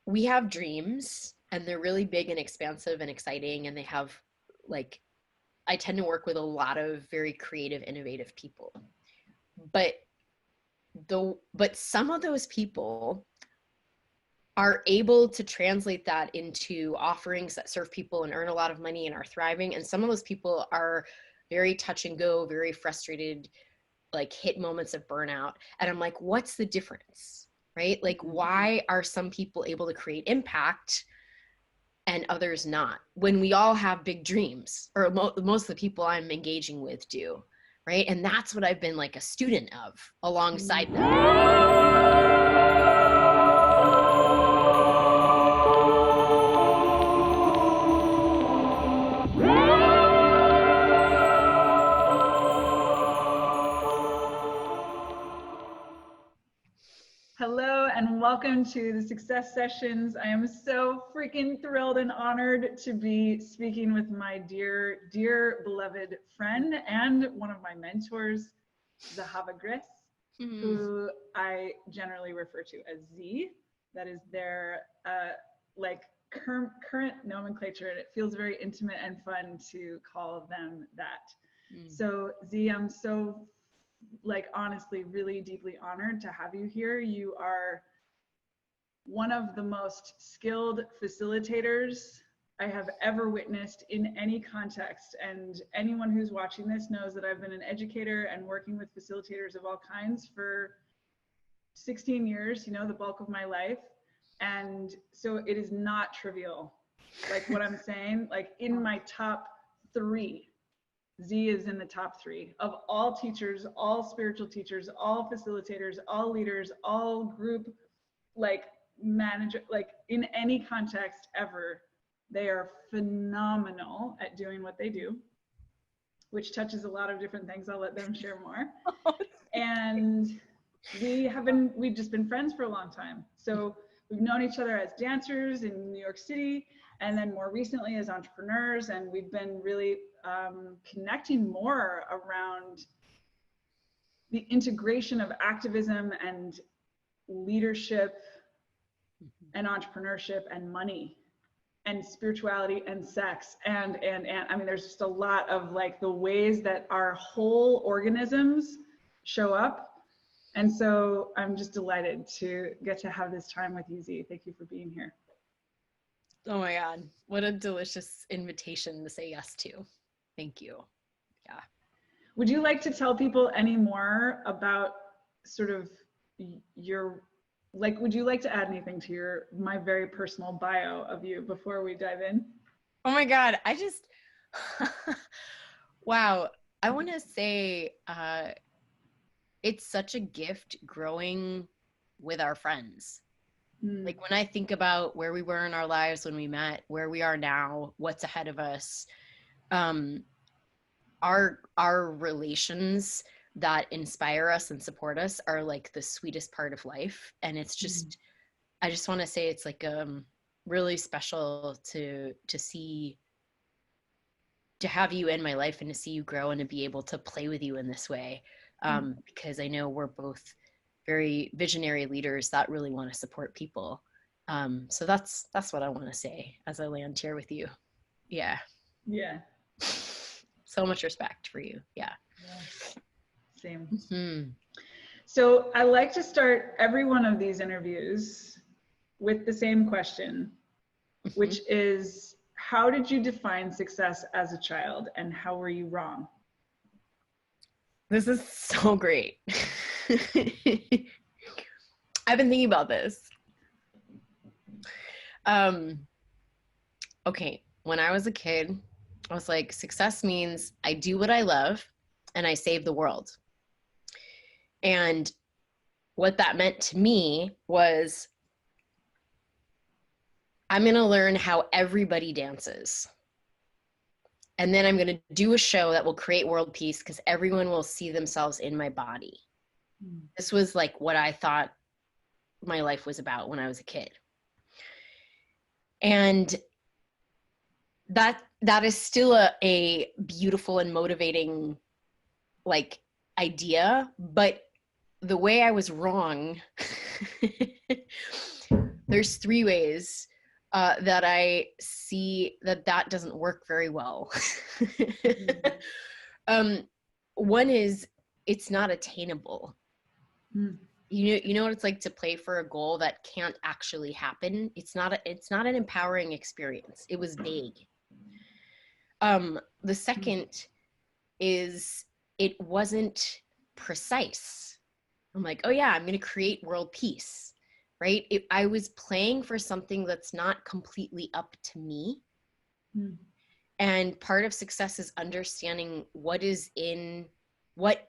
we have dreams and they're really big and expansive and exciting. And they have like, I tend to work with a lot of very creative, innovative people. But some of those people are able to translate that into offerings that serve people and earn a lot of money and are thriving. And some of those people are very touch and go, very frustrated, like hit moments of burnout. And I'm like, what's the difference, right? Like, why are some people able to create impact and others not, when we all have big dreams, or most of the people I'm engaging with do, right? And that's what I've been like a student of alongside them. Hello and welcome to the Success Sessions. I am so freaking thrilled and honored to be speaking with my dear, beloved friend and one of my mentors, Zahava Griss, who I generally refer to as Z. That is their current nomenclature, and it feels very intimate and fun to call them that. So Z, I'm so honestly really deeply honored to have you here. You are one of the most skilled facilitators I have ever witnessed in any context, and anyone who's watching this knows that I've been an educator and working with facilitators of all kinds for 16 years, you know, the bulk of my life. And so it is not trivial, like what I'm saying. Like in my top 3, Z is in the top 3 of all teachers, all spiritual teachers, all facilitators, all leaders, all group manager, in any context ever. They are phenomenal at doing what they do, which touches a lot of different things. I'll let them share more. And we've just been friends for a long time. So we've known each other as dancers in New York City, and then more recently as entrepreneurs, and we've been really connecting more around the integration of activism and leadership and entrepreneurship and money and spirituality and sex and I mean, there's just a lot of the ways that our whole organisms show up. And so I'm just delighted to get to have this time with you, Z. Thank you for being here. Oh my God, what a delicious invitation to say yes to. Thank you. Yeah. Would you like to tell people any more about sort of your, would you like to add anything to my very personal bio of you before we dive in? Oh my God, I just, wow. I want to say, it's such a gift growing with our friends. Like when I think about where we were in our lives when we met, where we are now, what's ahead of us, our relations that inspire us and support us are like the sweetest part of life. And it's just, I just want to say it's like really special to have you in my life and to see you grow and to be able to play with you in this way. Because I know we're both very visionary leaders that really want to support people. So that's what I want to say as I land here with you. Yeah. Yeah. So much respect for you. Yeah. Same. So I like to start every one of these interviews with the same question, which is, how did you define success as a child and how were you wrong? This is so great. I've been thinking about this. Okay, when I was a kid, I was like, success means I do what I love and I save the world. And what that meant to me was, I'm going to learn how everybody dances. And then I'm going to do a show that will create world peace because everyone will see themselves in my body. This was like what I thought my life was about when I was a kid. And that is still a beautiful and motivating idea, but the way I was wrong there's three ways that I see that doesn't work very well. One is it's not attainable. You know what it's like to play for a goal that can't actually happen. It's not an empowering experience. It was vague. The second is it wasn't precise. I'm like, oh yeah, I'm going to create world peace, right? I was playing for something that's not completely up to me. And part of success is understanding what is in what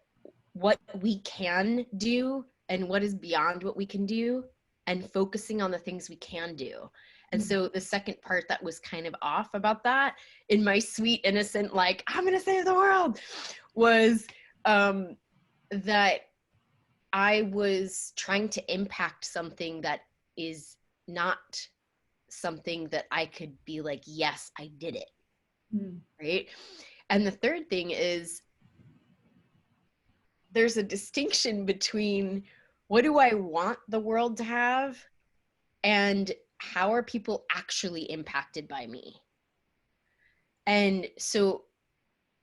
we can do and what is beyond what we can do, and focusing on the things we can do. And so the second part that was kind of off about that, in my sweet, innocent, like, I'm going to save the world, was that I was trying to impact something that is not something that I could be like, yes, I did it. Right? And the third thing is there's a distinction between what do I want the world to have and how are people actually impacted by me? And so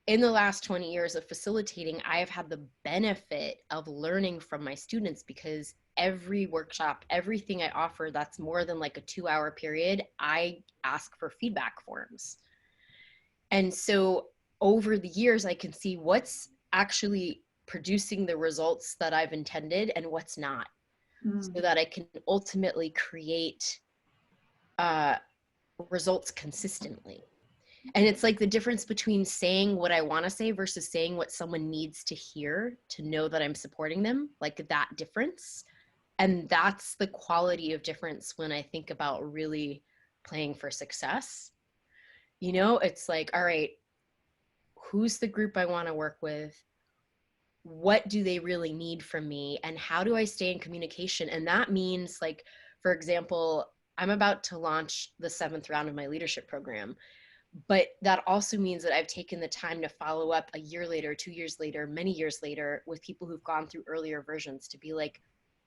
in the last 20 years of facilitating, I have had the benefit of learning from my students, because every workshop, everything I offer that's more than like a 2-hour period, I ask for feedback forms. And so over the years, I can see what's actually producing the results that I've intended and what's not, so that I can ultimately create results consistently. And it's like the difference between saying what I want to say versus saying what someone needs to hear to know that I'm supporting them, like that difference. And that's the quality of difference when I think about really playing for success. You know, it's like, all right, who's the group I want to work with? What do they really need from me? And how do I stay in communication? And that means, like, for example, I'm about to launch the 7th round of my leadership program. But that also means that I've taken the time to follow up a year later, 2 years later, many years later, with people who've gone through earlier versions to be like,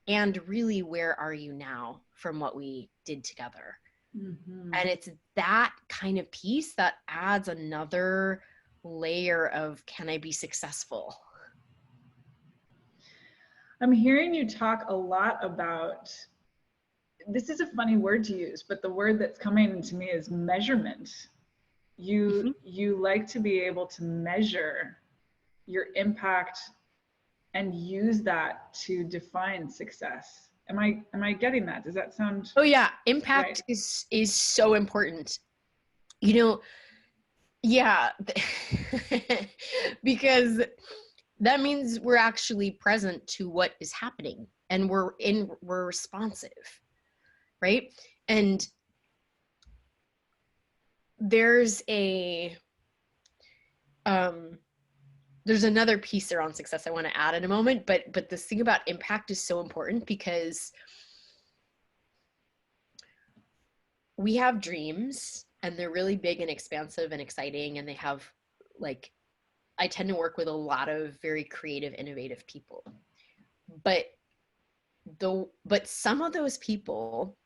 and really, where are you now from what we did together? And it's that kind of piece that adds another layer of, can I be successful? I'm hearing you talk a lot about, this is a funny word to use, but the word that's coming to me is measurement. You like to be able to measure your impact and use that to define success. Am I getting that? Does that sound? Oh yeah, impact right? is so important. You know, yeah, because that means we're actually present to what is happening, and we're responsive, right? And there's another piece around success I want to add in a moment, but this thing about impact is so important, because we have dreams and they're really big and expansive and exciting, and they have, like, I tend to work with a lot of very creative, innovative people. But some of those people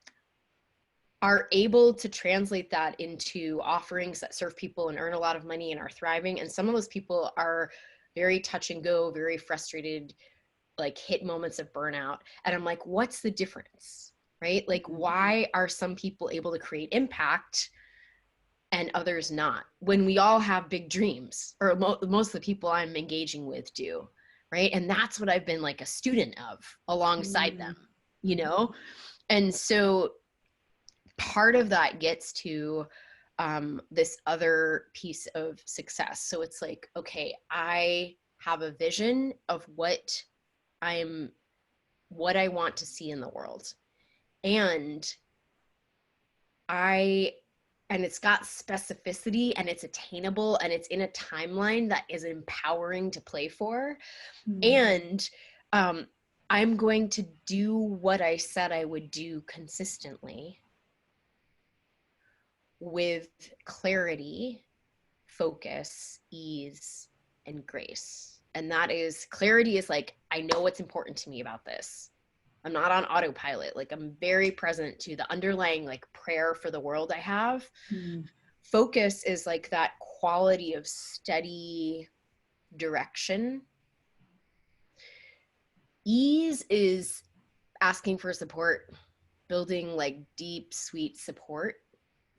are able to translate that into offerings that serve people and earn a lot of money and are thriving. And some of those people are very touch and go, very frustrated, like hit moments of burnout. And I'm like, what's the difference, right? Like, why are some people able to create impact and others not, when we all have big dreams, or most of the people I'm engaging with do, right? And that's what I've been like a student of alongside them, you know? And so part of that gets to this other piece of success. So it's like, okay, I have a vision of what I want to see in the world. And it's got specificity, and it's attainable, and it's in a timeline that is empowering to play for. And I'm going to do what I said I would do consistently, with clarity, focus, ease, and grace. And that is, clarity is like, I know what's important to me about this. I'm not on autopilot. Like I'm very present to the underlying like prayer for the world I have. Focus is like that quality of steady direction. Ease is asking for support, building like deep, sweet support,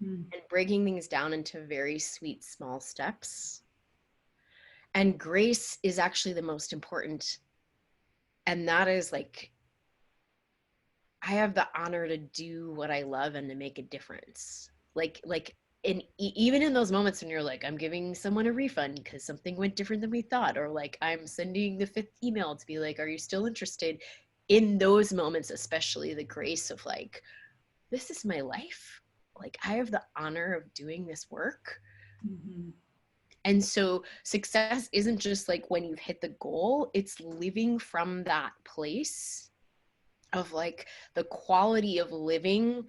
and breaking things down into very sweet, small steps. And grace is actually the most important. And that is like, I have the honor to do what I love and to make a difference. Even in those moments when you're like, I'm giving someone a refund because something went different than we thought, or like I'm sending the 5th email to be like, are you still interested? In those moments, especially the grace of like, this is my life. Like I have the honor of doing this work. And so success isn't just like when you've hit the goal, it's living from that place of like the quality of living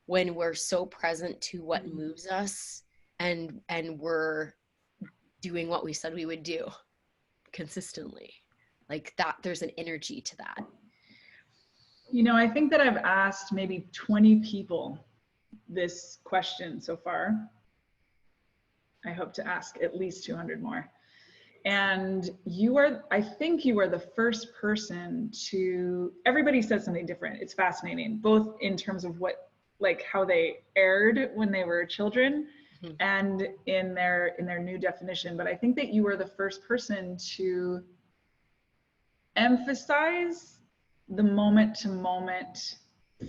when we're so present to what moves us and we're doing what we said we would do consistently. Like that, there's an energy to that. You know, I think that I've asked maybe 20 people this question so far. I hope to ask at least 200 more. And I think you are the first person to, everybody says something different. It's fascinating, both in terms of how they aired when they were children and in their new definition. But I think that you are the first person to emphasize the moment-to-moment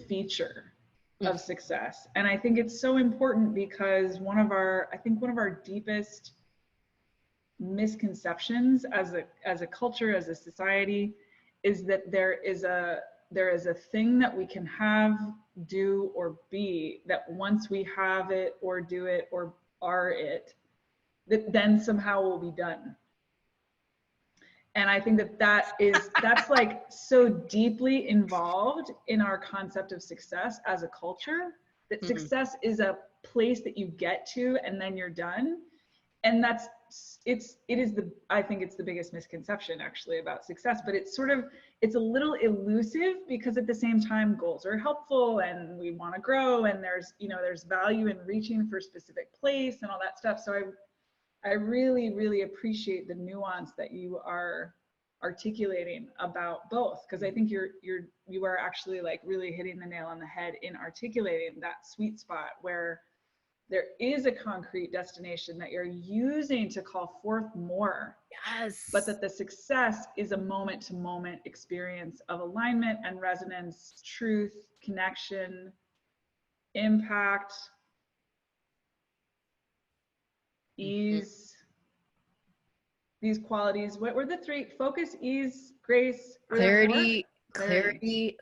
feature of success. And I think it's so important because one of our deepest misconceptions as a culture, as a society, is that there is a thing that we can have, do, or be, that once we have it or do it or are it, that then somehow will be done. And I think that's like so deeply involved in our concept of success as a culture, that success is a place that you get to and then you're done. And I think it's the biggest misconception actually about success, but it's a little elusive because at the same time goals are helpful and we want to grow and there's value in reaching for a specific place and all that stuff. So I really, really appreciate the nuance that you are articulating about both, because I think you are actually like really hitting the nail on the head in articulating that sweet spot where there is a concrete destination that you're using to call forth more. Yes. But that the success is a moment-to-moment experience of alignment and resonance, truth, connection, impact, ease. These qualities, what were the three? Focus, ease, grace, clarity,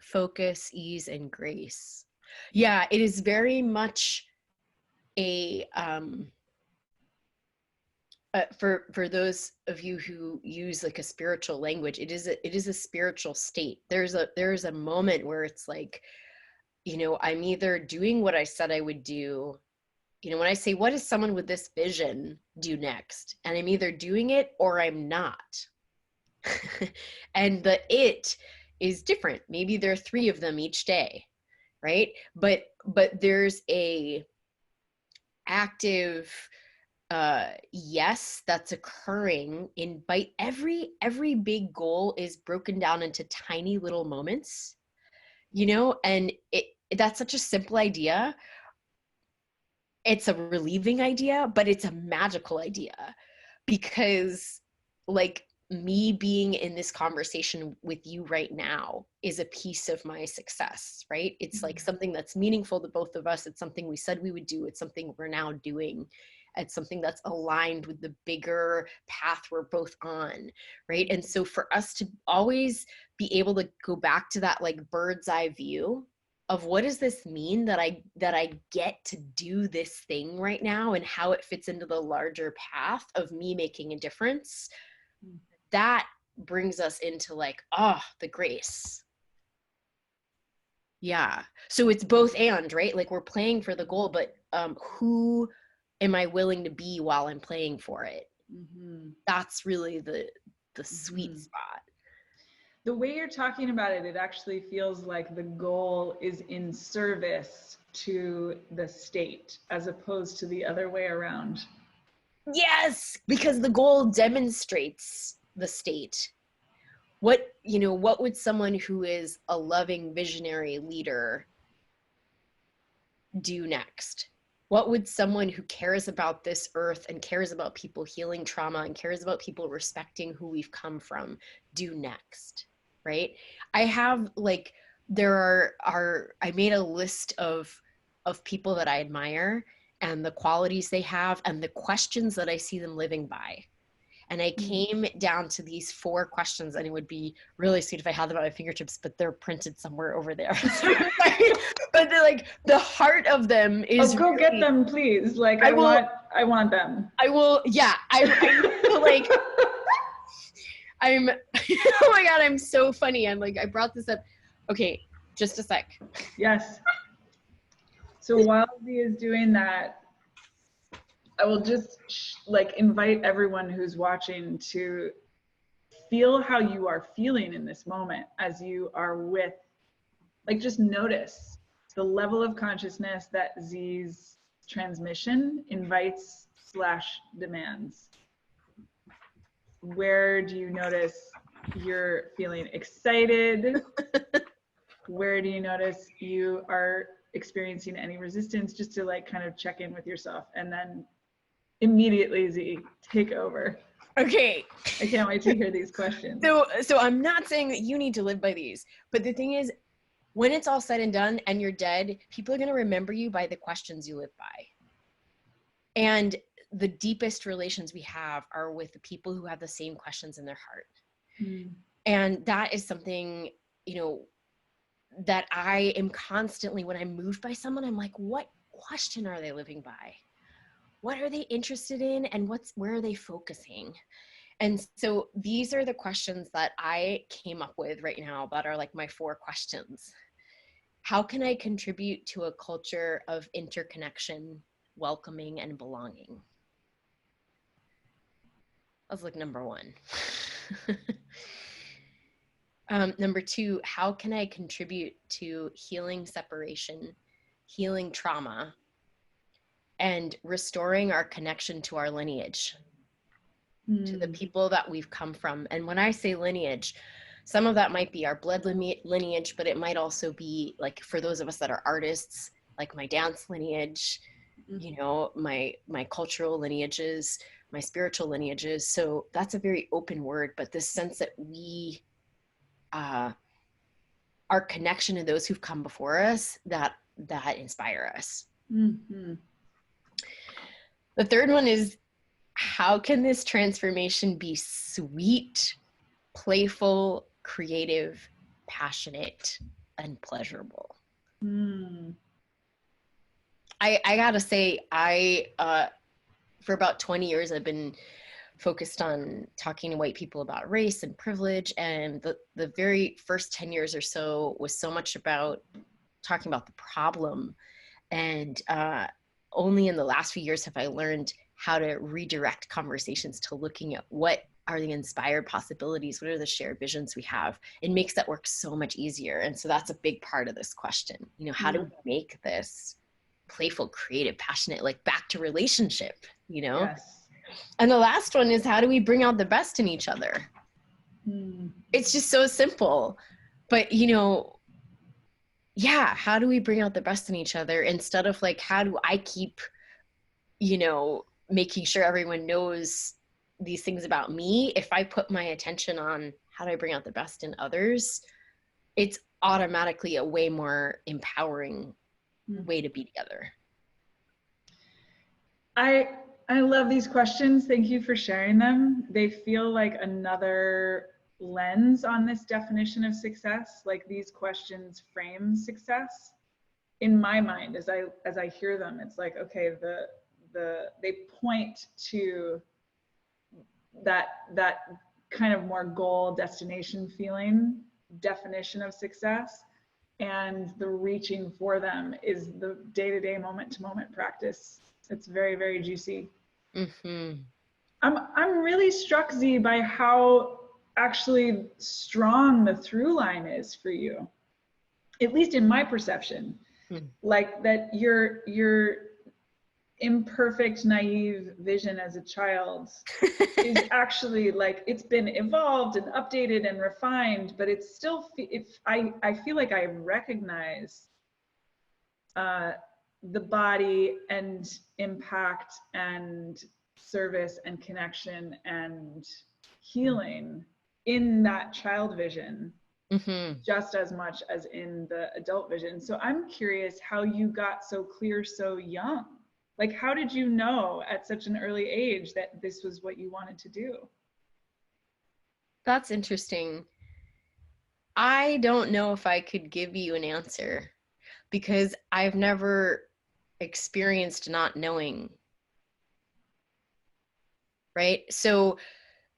focus, ease, and grace. Yeah, it is very much a for those of you who use like a spiritual language, it is a spiritual state. There's a moment where it's like, I'm either doing what I said I would do. When I say, what does someone with this vision do next? And I'm either doing it or I'm not. And the it is different. Maybe there are 3 of them each day, right? But there's a active yes that's occurring in every big goal is broken down into tiny little moments, and that's such a simple idea. It's a relieving idea, but it's a magical idea, because like me being in this conversation with you right now is a piece of my success, right? It's like something that's meaningful to both of us. It's something we said we would do. It's something we're now doing. It's something that's aligned with the bigger path we're both on, right? And so for us to always be able to go back to that like bird's eye view of what does this mean that I get to do this thing right now and how it fits into the larger path of me making a difference, that brings us into like, the grace. Yeah. So it's both and, right? Like we're playing for the goal, but who am I willing to be while I'm playing for it? That's really the sweet spot. The way you're talking about it, it actually feels like the goal is in service to the state as opposed to the other way around. Yes, because the goal demonstrates the state. What would someone who is a loving visionary leader do next? What would someone who cares about this earth and cares about people healing trauma and cares about people respecting who we've come from do next? Right? I have like, I made a list of people that I admire and the qualities they have and the questions that I see them living by. And I came down to these 4 questions, and it would be really sweet if I had them at my fingertips, but they're printed somewhere over there. But they're like, the heart of them is. Oh, go really, get them, please. Like, I want them. I will. Yeah. I like, oh my God, I'm so funny. I'm like, I brought this up. Okay. Just a sec. Yes. So while Z is doing that, I will just invite everyone who's watching to feel how you are feeling in this moment as you are with, just notice the level of consciousness that Z's transmission invites / demands. Where do you notice you're feeling excited? Where do you notice you are experiencing any resistance? Just to kind of check in with yourself, and then immediately, Z, take over. Okay. I can't wait to hear these questions. So I'm not saying that you need to live by these, but the thing is, when it's all said and done and you're dead, people are going to remember you by the questions you live by. And the deepest relations we have are with the people who have the same questions in their heart. And that is something, that I am constantly, when I'm moved by someone, I'm like, what question are they living by? What are they interested in? And where are they focusing? And so these are the questions that I came up with right now that are like my 4 questions. How can I contribute to a culture of interconnection, welcoming, and belonging? That's like number 1. Number 2, how can I contribute to healing separation, healing trauma, and restoring our connection to our lineage, to the people that we've come from? And when I say lineage, some of that might be our blood lineage, but it might also be like, for those of us that are artists, like my dance lineage, my cultural lineages, my spiritual lineages. So that's a very open word, but this sense that we, our connection to those who've come before us, that inspire us. Mm-hmm. The third one is, how can this transformation be sweet, playful, creative, passionate, and pleasurable? I gotta say, for about 20 years, I've been focused on talking to white people about race and privilege. And the very first 10 years or so was so much about talking about the problem. And only in the last few years have I learned how to redirect conversations to looking at what are the inspired possibilities, what are the shared visions we have. It makes that work so much easier. And so that's a big part of this question. How do we make this playful, creative, passionate, like back to relationship, Yes. And the last one is, how do we bring out the best in each other? It's just so simple, but how do we bring out the best in each other, instead of like, how do I keep, making sure everyone knows these things about me? If I put my attention on how do I bring out the best in others, it's automatically a way more empowering way to be together. I love these questions. Thank you for sharing them. They feel like another lens on this definition of success. Like, these questions frame success in my mind as I hear them. It's like, okay, they point to that kind of more goal destination feeling definition of success, and the reaching for them is the day-to-day, moment-to-moment practice. It's very, very juicy. I'm really struck, Z, by how actually strong the through line is for you, at least in my perception. Like that your imperfect, naive vision as a child is actually like, it's been evolved and updated and refined, but it's still, I feel like I recognize the body and impact and service and connection and healing in that child vision, just as much as in the adult vision. So I'm curious how you got so clear so young. Like, how did you know at such an early age that this was what you wanted to do? That's interesting. I don't know if I could give you an answer because I've never experienced not knowing. Right? So,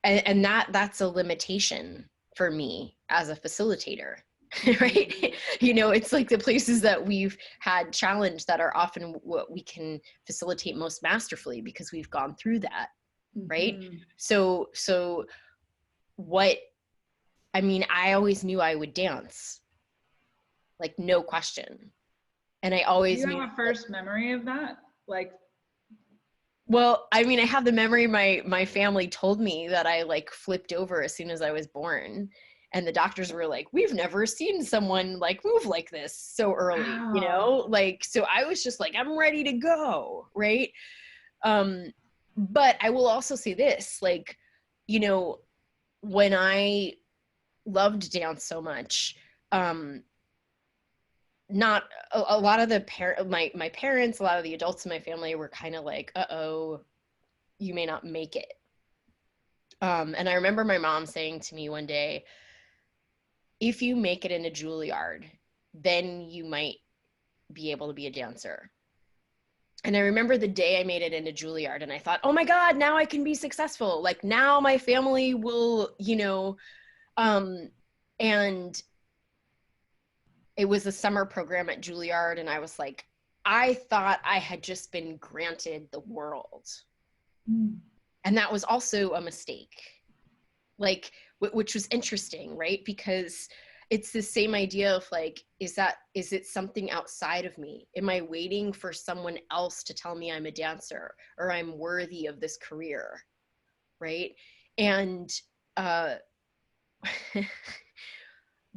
and that's a limitation for me as a facilitator. Right? You know, it's like the places that we've had challenge that are often what we can facilitate most masterfully because we've gone through that. Right? So what, I mean, I always knew I would dance, like no question. And I always Do you knew. have a first memory of that? Like, well, I mean, I have the memory my family told me that I like flipped over as soon as I was born. And the doctors were like, we've never seen someone like move like this so early, you know? Like, so I was just like, I'm ready to go, right? But I will also say this, like, you know, when I loved dance so much, not a lot of the my parents, a lot of the adults in my family were kind of like, uh-oh, you may not make it. And I remember my mom saying to me one day, if you make it in a Juilliard, then you might be able to be a dancer. And I remember the day I made it into Juilliard and I thought, oh my God, now I can be successful. Like now my family will, you know, and it was a summer program at Juilliard. And I was like, I thought I had just been granted the world. And that was also a mistake, like, which was interesting, right? Because it's the same idea of like, is it something outside of me? Am I waiting for someone else to tell me I'm a dancer or I'm worthy of this career, right? And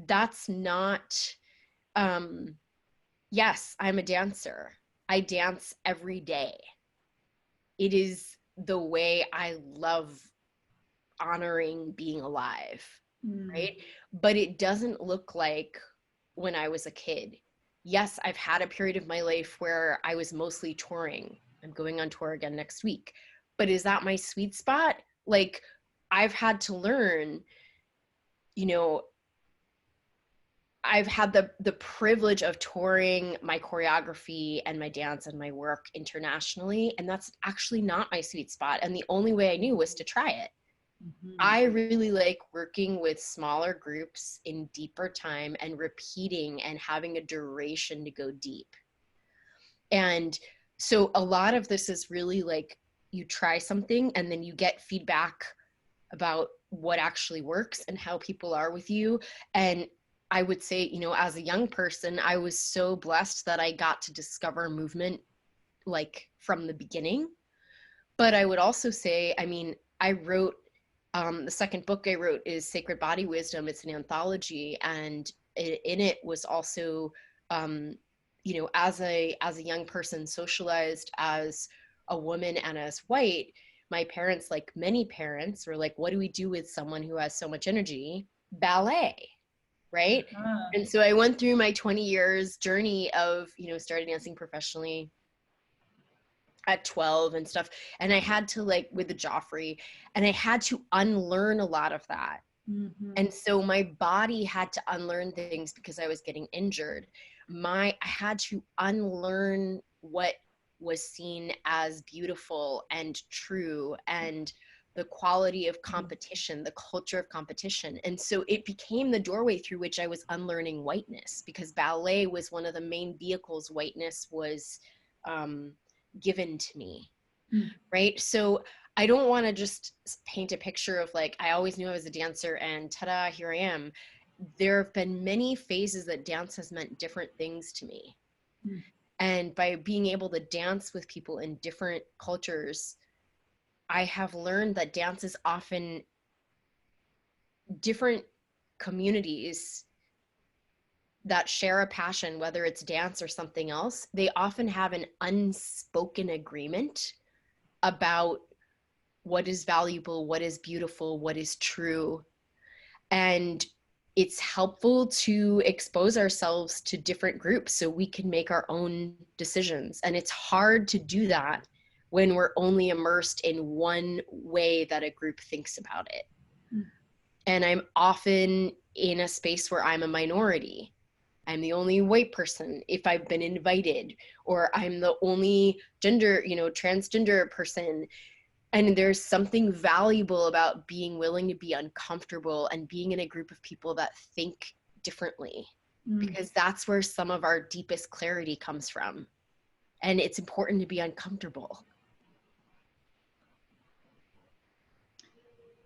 that's not, yes, I'm a dancer. I dance every day. It is the way I love honoring being alive, right? But it doesn't look like when I was a kid. Yes, I've had a period of my life where I was mostly touring. I'm going on tour again next week. But is that my sweet spot? Like, I've had to learn, you know, I've had the privilege of touring my choreography and my dance and my work internationally, and that's actually not my sweet spot. And the only way I knew was to try it. I really like working with smaller groups in deeper time and repeating and having a duration to go deep. And so a lot of this is really like you try something and then you get feedback about what actually works and how people are with you. And I would say, you know, as a young person, I was so blessed that I got to discover movement like from the beginning. But I would also say, I mean, I wrote, the second book I wrote is Sacred Body Wisdom. It's an anthology. And in it was also, you know, as a young person socialized as a woman and as white, my parents, like many parents, were like, what do we do with someone who has so much energy? Ballet, right? And so I went through my 20 years journey of, you know, started dancing professionally at 12 and stuff. And I had to, like, with the Joffrey, and I had to unlearn a lot of that. And so my body had to unlearn things because I was getting injured. I had to unlearn what was seen as beautiful and true and the quality of competition, the culture of competition. And so it became the doorway through which I was unlearning whiteness, because ballet was one of the main vehicles whiteness was given to me, right? So I don't want to just paint a picture of like, I always knew I was a dancer and ta-da, here I am. There have been many phases that dance has meant different things to me. Mm. And by being able to dance with people in different cultures, I have learned that dance is often different communities that share a passion, whether it's dance or something else. They often have an unspoken agreement about what is valuable, what is beautiful, what is true. And it's helpful to expose ourselves to different groups so we can make our own decisions. And it's hard to do that when we're only immersed in one way that a group thinks about it. Mm. And I'm often in a space where I'm a minority. I'm the only white person if I've been invited, or I'm the only gender, transgender person. And there's something valuable about being willing to be uncomfortable and being in a group of people that think differently, because that's where some of our deepest clarity comes from. And it's important to be uncomfortable.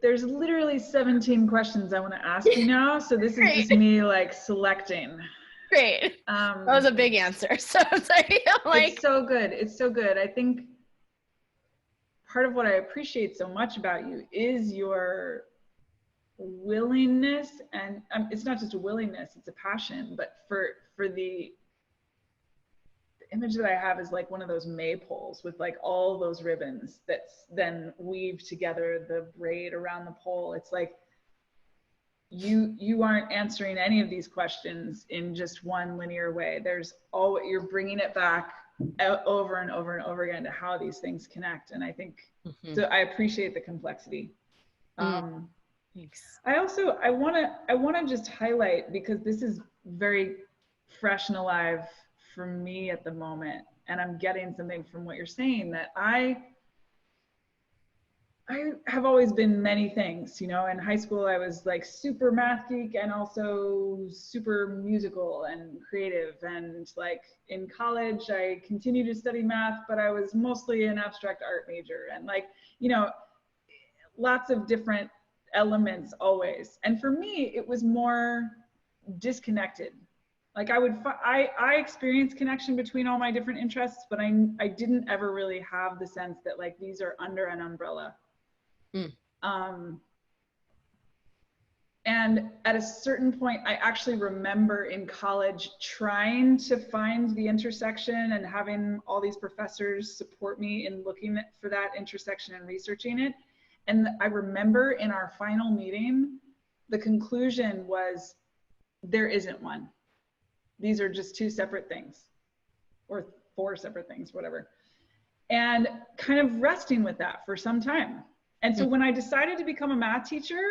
There's literally 17 questions I want to ask you now. So this is just me like selecting. Great. That was a big answer. So it's like, it's so good. It's so good. I think part of what I appreciate so much about you is your willingness, and it's not just a willingness, it's a passion, but for the image that I have is like one of those maypoles with like all those ribbons that then weave together the braid around the pole. It's like you aren't answering any of these questions in just one linear way. There's all, you're bringing it back over and over and over again to how these things connect. And I think, so I appreciate the complexity. Thanks. I want to just highlight, because this is very fresh and alive for me at the moment, and I'm getting something from what you're saying, that I have always been many things. In high school I was like super math geek and also super musical and creative, and like in college I continued to study math, but I was mostly an abstract art major, and like lots of different elements always. And for me it was more disconnected. Like I experienced connection between all my different interests, but I didn't ever really have the sense that like these are under an umbrella. And at a certain point, I actually remember in college trying to find the intersection and having all these professors support me in looking for that intersection and researching it. And I remember in our final meeting, the conclusion was, there isn't one. These are just two separate things, or four separate things, whatever. And kind of resting with that for some time. And so when I decided to become a math teacher,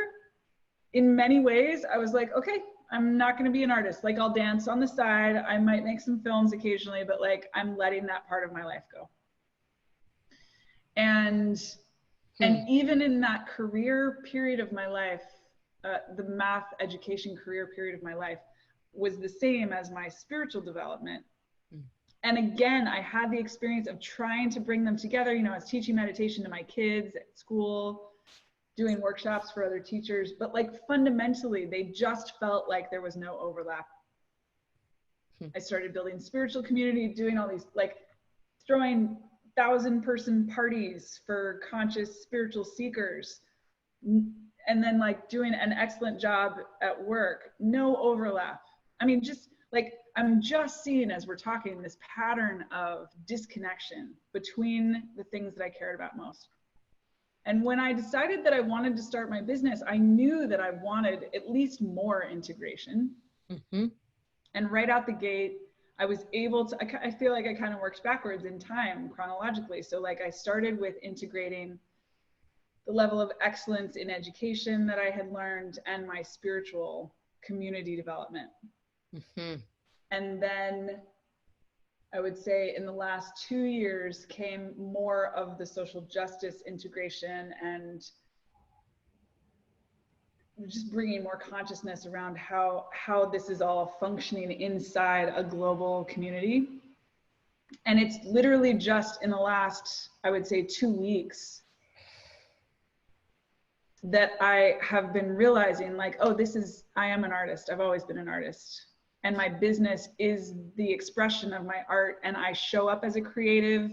in many ways, I was like, okay, I'm not going to be an artist. Like I'll dance on the side. I might make some films occasionally, but like I'm letting that part of my life go. And even in that career period of my life, the math education career period of my life was the same as my spiritual development. And again, I had the experience of trying to bring them together. I was teaching meditation to my kids at school, doing workshops for other teachers, but like fundamentally, they just felt like there was no overlap. I started building spiritual community, doing all these, like throwing 1,000-person parties for conscious spiritual seekers, and then like doing an excellent job at work, no overlap. I mean, just like, I'm just seeing as we're talking this pattern of disconnection between the things that I cared about most. And when I decided that I wanted to start my business, I knew that I wanted at least more integration. And right out the gate, I was able to, I feel like I kind of worked backwards in time chronologically. So like I started with integrating the level of excellence in education that I had learned and my spiritual community development. And then I would say in the last 2 years came more of the social justice integration and just bringing more consciousness around how this is all functioning inside a global community. And it's literally just in the last, I would say 2 weeks, that I have been realizing, like, oh, I am an artist. I've always been an artist. And my business is the expression of my art. And I show up as a creative,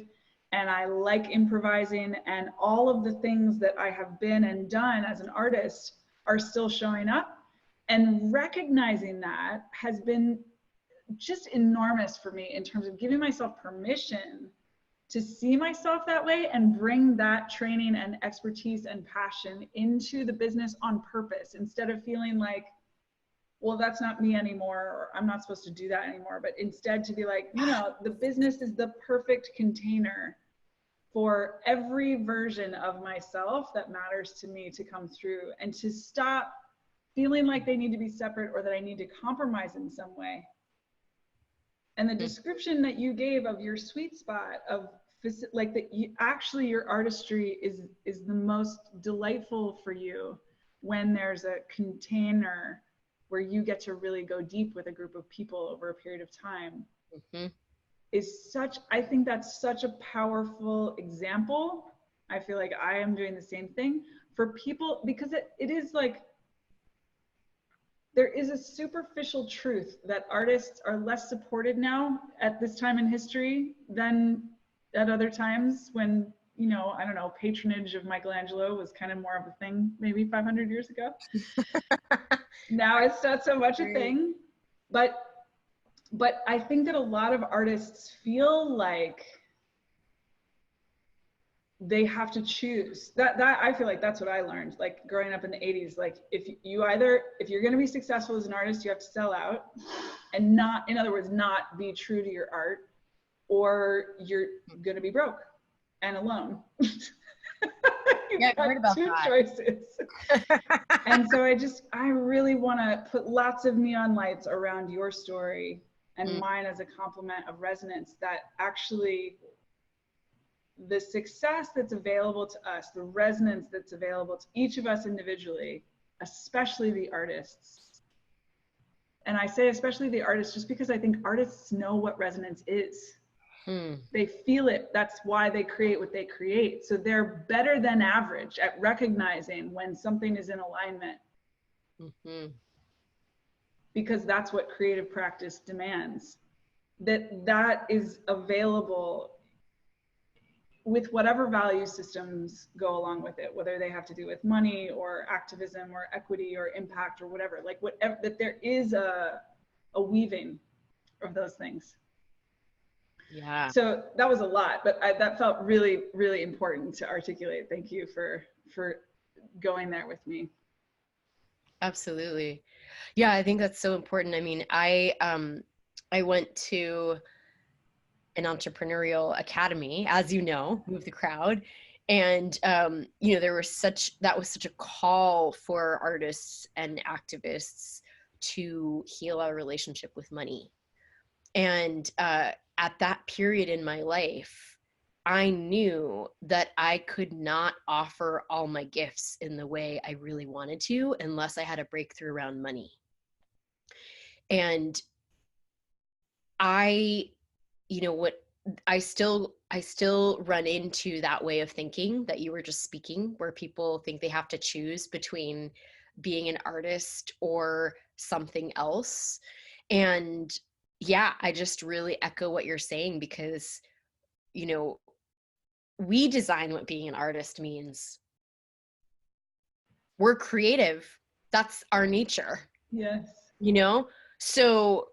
and I like improvising, and all of the things that I have been and done as an artist are still showing up. And recognizing that has been just enormous for me in terms of giving myself permission to see myself that way and bring that training and expertise and passion into the business on purpose, instead of feeling like, well, that's not me anymore, or I'm not supposed to do that anymore. But instead to be like, the business is the perfect container for every version of myself that matters to me to come through, and to stop feeling like they need to be separate or that I need to compromise in some way. And the description that you gave of your sweet spot of like that, actually your artistry is the most delightful for you when there's a container where you get to really go deep with a group of people over a period of time. I think that's such a powerful example. I feel like I am doing the same thing for people, because it is like, there is a superficial truth that artists are less supported now at this time in history than at other times when, I don't know, patronage of Michelangelo was kind of more of a thing maybe 500 years ago. Now it's not so much a thing, but I think that a lot of artists feel like they have to choose. That I feel like that's what I learned, like growing up in the 80s. Like if you're going to be successful as an artist, you have to sell out and not, in other words, not be true to your art, or you're going to be broke and alone. Yeah, I've heard about two that. choices. And so I really want to put lots of neon lights around your story and mine as a complement of resonance, that actually the success that's available to us, the resonance that's available to each of us individually, especially the artists. And I say especially the artists just because I think artists know what resonance is. They feel it. That's why they create what they create. So they're better than average at recognizing when something is in alignment. Because that's what creative practice demands. That is available with whatever value systems go along with it, whether they have to do with money or activism or equity or impact or whatever, like whatever, that there is a weaving of those things. Yeah. So that was a lot, but that felt really, really important to articulate. Thank you for going there with me. Absolutely. Yeah, I think that's so important. I mean, I went to an entrepreneurial academy, as you know, Move the Crowd. And, that was such a call for artists and activists to heal our relationship with money. And at that period in my life, I knew that I could not offer all my gifts in the way I really wanted to unless I had a breakthrough around money. And I still run into that way of thinking that you were just speaking, where people think they have to choose between being an artist or something else. And yeah, I just really echo what you're saying, because, we design what being an artist means. We're creative. That's our nature. Yes. So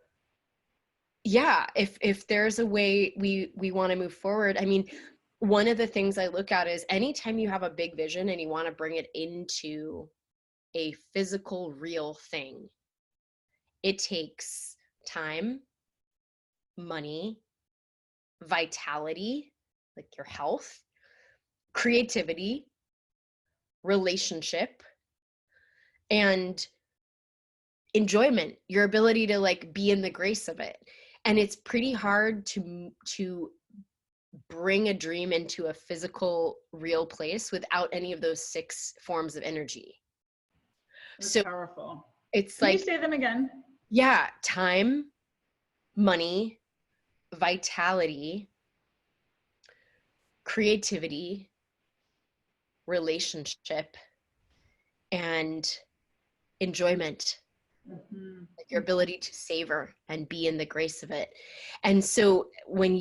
yeah, if there's a way we want to move forward, I mean, one of the things I look at is anytime you have a big vision and you want to bring it into a physical, real thing, it takes time, money, vitality, like your health, creativity, relationship, and enjoyment, your ability to like be in the grace of it. And it's pretty hard to bring a dream into a physical, real place without any of those 6 forms of energy. That's so powerful. It's Can like, you say them again? Yeah, time, money, vitality, creativity, relationship, and enjoyment, like your ability to savor and be in the grace of it. And so when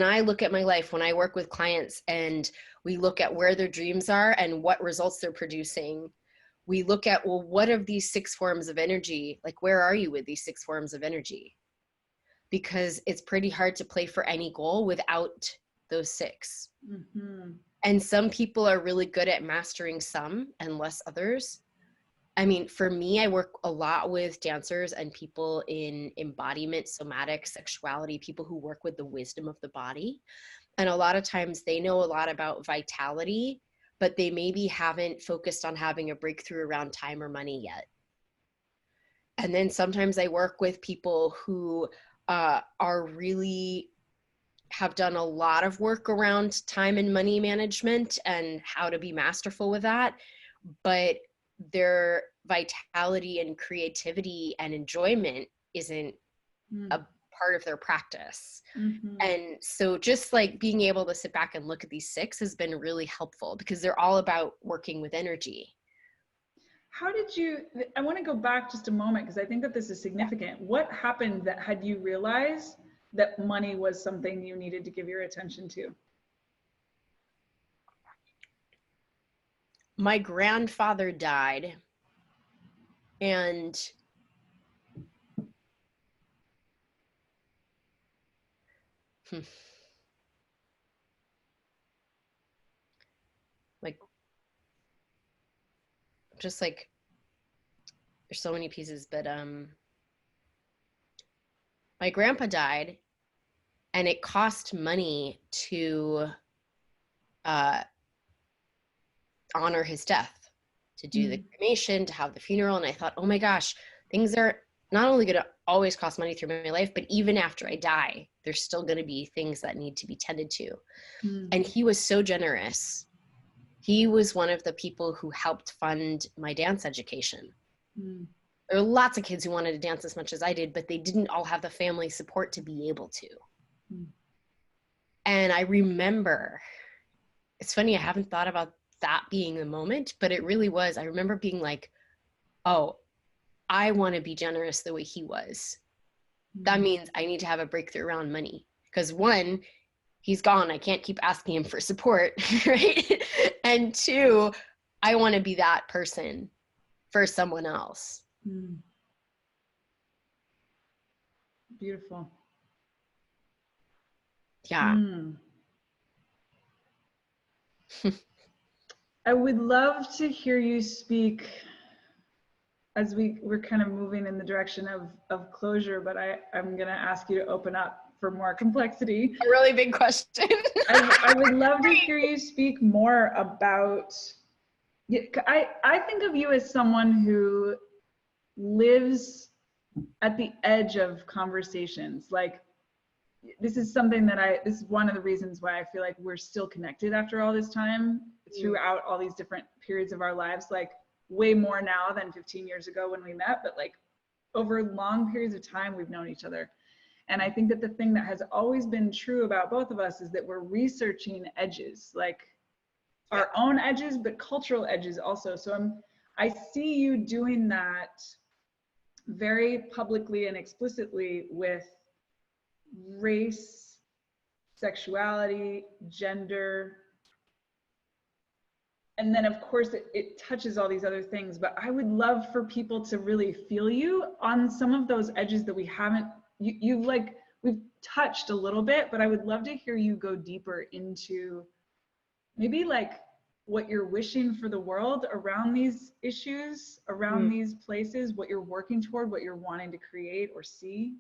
I look at my life, when I work with clients and we look at where their dreams are and what results they're producing, we look at, well, what of these 6 forms of energy, like where are you with these 6 forms of energy? Because it's pretty hard to play for any goal without those 6. And some people are really good at mastering some and less others. I mean, for me, I work a lot with dancers and people in embodiment, somatic, sexuality, people who work with the wisdom of the body. And a lot of times they know a lot about vitality, but they maybe haven't focused on having a breakthrough around time or money yet. And then sometimes I work with people who are really have done a lot of work around time and money management and how to be masterful with that, but their vitality and creativity and enjoyment isn't a part of their practice. And so just like being able to sit back and look at these 6 has been really helpful because they're all about working with energy. How did you, I want to go back just a moment because I think that this is significant. What happened that had you realized that money was something you needed to give your attention to? My grandfather died, and like, just like, there's so many pieces, but my grandpa died, and it cost money to honor his death, to do the cremation, to have the funeral. And I thought, oh my gosh, things are not only going to always cost money through my life, but even after I die, there's still going to be things that need to be tended to. And he was so generous. He was one of the people who helped fund my dance education. There were lots of kids who wanted to dance as much as I did, but they didn't all have the family support to be able to. And I remember, it's funny, I haven't thought about that being the moment, but it really was. I remember being like, oh, I want to be generous the way he was. That means I need to have a breakthrough around money. Because 1, he's gone. I can't keep asking him for support, right? And 2, I want to be that person for someone else. Beautiful. Yeah. I would love to hear you speak as we're kind of moving in the direction of closure, but I'm going to ask you to open up for more complexity. A really big question. I would love to hear you speak more about, I think of you as someone who lives at the edge of conversations. Like, this is something that this is one of the reasons why I feel like we're still connected after all this time throughout all these different periods of our lives, like way more now than 15 years ago when we met, but like over long periods of time, we've known each other. And I think that the thing that has always been true about both of us is that we're researching edges, like our own edges, but cultural edges also. So I see you doing that very publicly and explicitly with race, sexuality, gender, and then of course it touches all these other things. But I would love for people to really feel you on some of those edges that we haven't, we've touched a little bit, but I would love to hear you go deeper into maybe like what you're wishing for the world around these issues, around these places, what you're working toward, what you're wanting to create or see.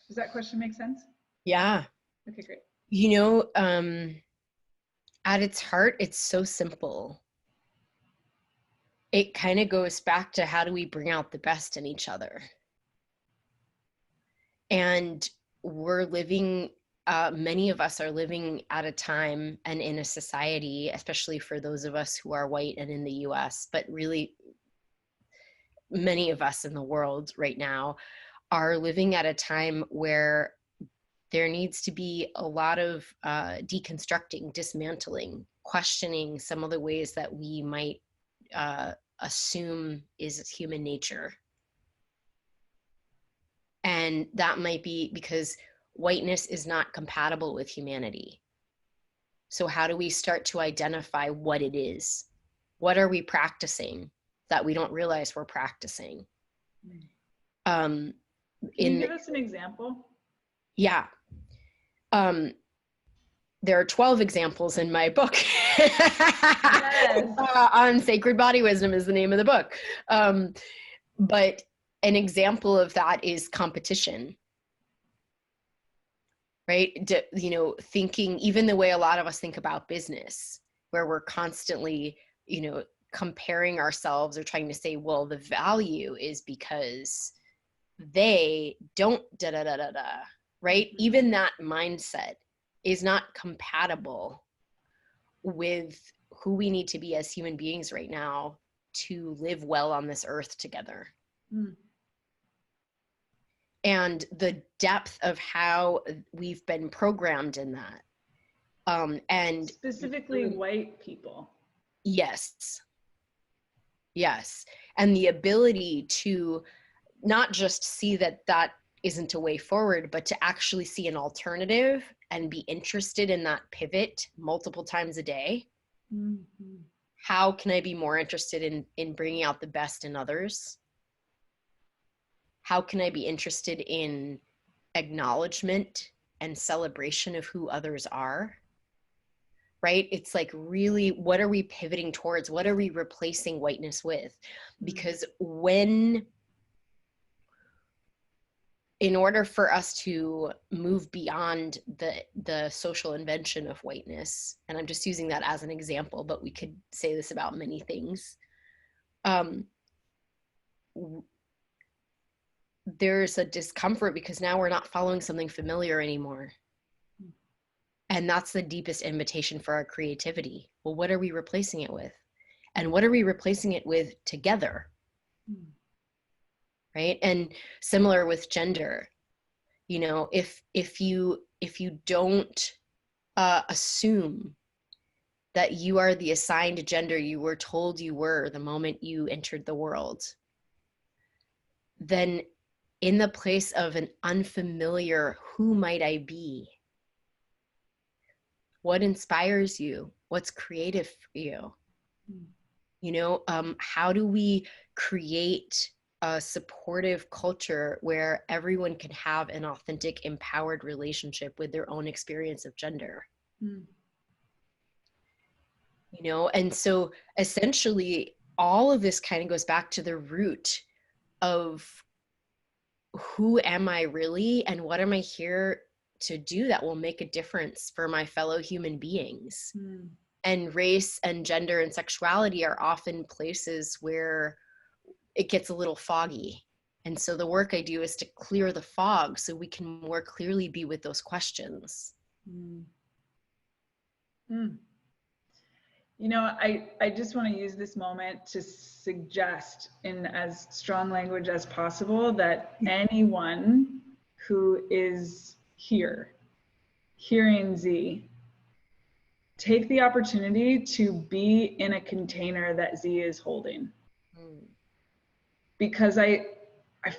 Does that question make sense? Yeah. Okay, great. You know, at its heart, it's so simple. It kind of goes back to how do we bring out the best in each other? And we're living, many of us are living at a time and in a society, especially for those of us who are white and in the US, but really many of us in the world right now are living at a time where there needs to be a lot of deconstructing, dismantling, questioning some of the ways that we might assume is human nature. And that might be because whiteness is not compatible with humanity. So how do we start to identify what it is? What are we practicing that we don't realize we're practicing? Can you give us an example? Yeah. There are 12 examples in my book. Yes. On Sacred Body Wisdom is the name of the book. But an example of that is competition, right? You know, thinking, even the way a lot of us think about business, where we're constantly, you know, comparing ourselves or trying to say, well, the value is because they don't da da da da da, right? Even that mindset is not compatible with who we need to be as human beings right now to live well on this earth together. And the depth of how we've been programmed in that. And specifically white people. Yes. Yes. And the ability to not just see that that isn't a way forward, but to actually see an alternative and be interested in that pivot multiple times a day. How can I be more interested in bringing out the best in others? How can I be interested in acknowledgement and celebration of who others are? Right? It's like, really, what are we pivoting towards? What are we replacing whiteness with? Because in order for us to move beyond the social invention of whiteness, and I'm just using that as an example, but we could say this about many things, there's a discomfort because now we're not following something familiar anymore. And that's the deepest invitation for our creativity. Well, what are we replacing it with? And what are we replacing it with together? Right? And similar with gender, you know, if you don't assume that you are the assigned gender you were told you were the moment you entered the world, then in the place of an unfamiliar, who might I be? What inspires you? What's creative for you? You know, how do we create a supportive culture where everyone can have an authentic, empowered relationship with their own experience of gender? You know, and so essentially all of this kind of goes back to the root of who am I really, and what am I here to do that will make a difference for my fellow human beings? And race and gender and sexuality are often places where it gets a little foggy. And so the work I do is to clear the fog so we can more clearly be with those questions. You know, I just want to use this moment to suggest in as strong language as possible that anyone who is here, hearing Z, take the opportunity to be in a container that Z is holding. Because I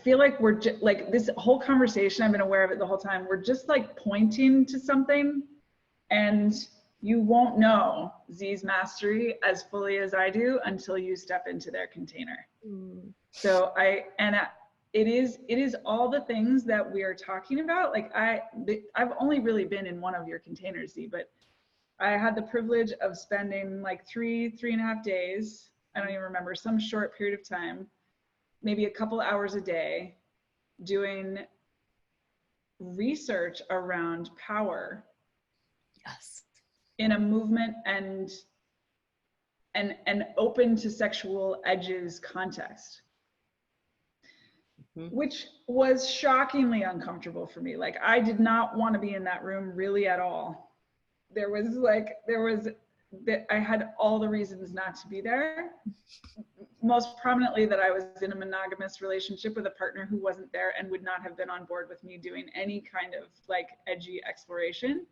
feel like we're just like, this whole conversation, I've been aware of it the whole time. We're just like pointing to something, and you won't know Z's mastery as fully as I do until you step into their container. So it is all the things that we are talking about. Like I've only really been in one of your containers, Z, but I had the privilege of spending like three and a half days, I don't even remember, some short period of time, maybe a couple hours a day, doing research around power. Yes. In a movement and open to sexual edges context, which was shockingly uncomfortable for me. Like, I did not want to be in that room really at all. I had all the reasons not to be there. Most prominently that I was in a monogamous relationship with a partner who wasn't there and would not have been on board with me doing any kind of like edgy exploration.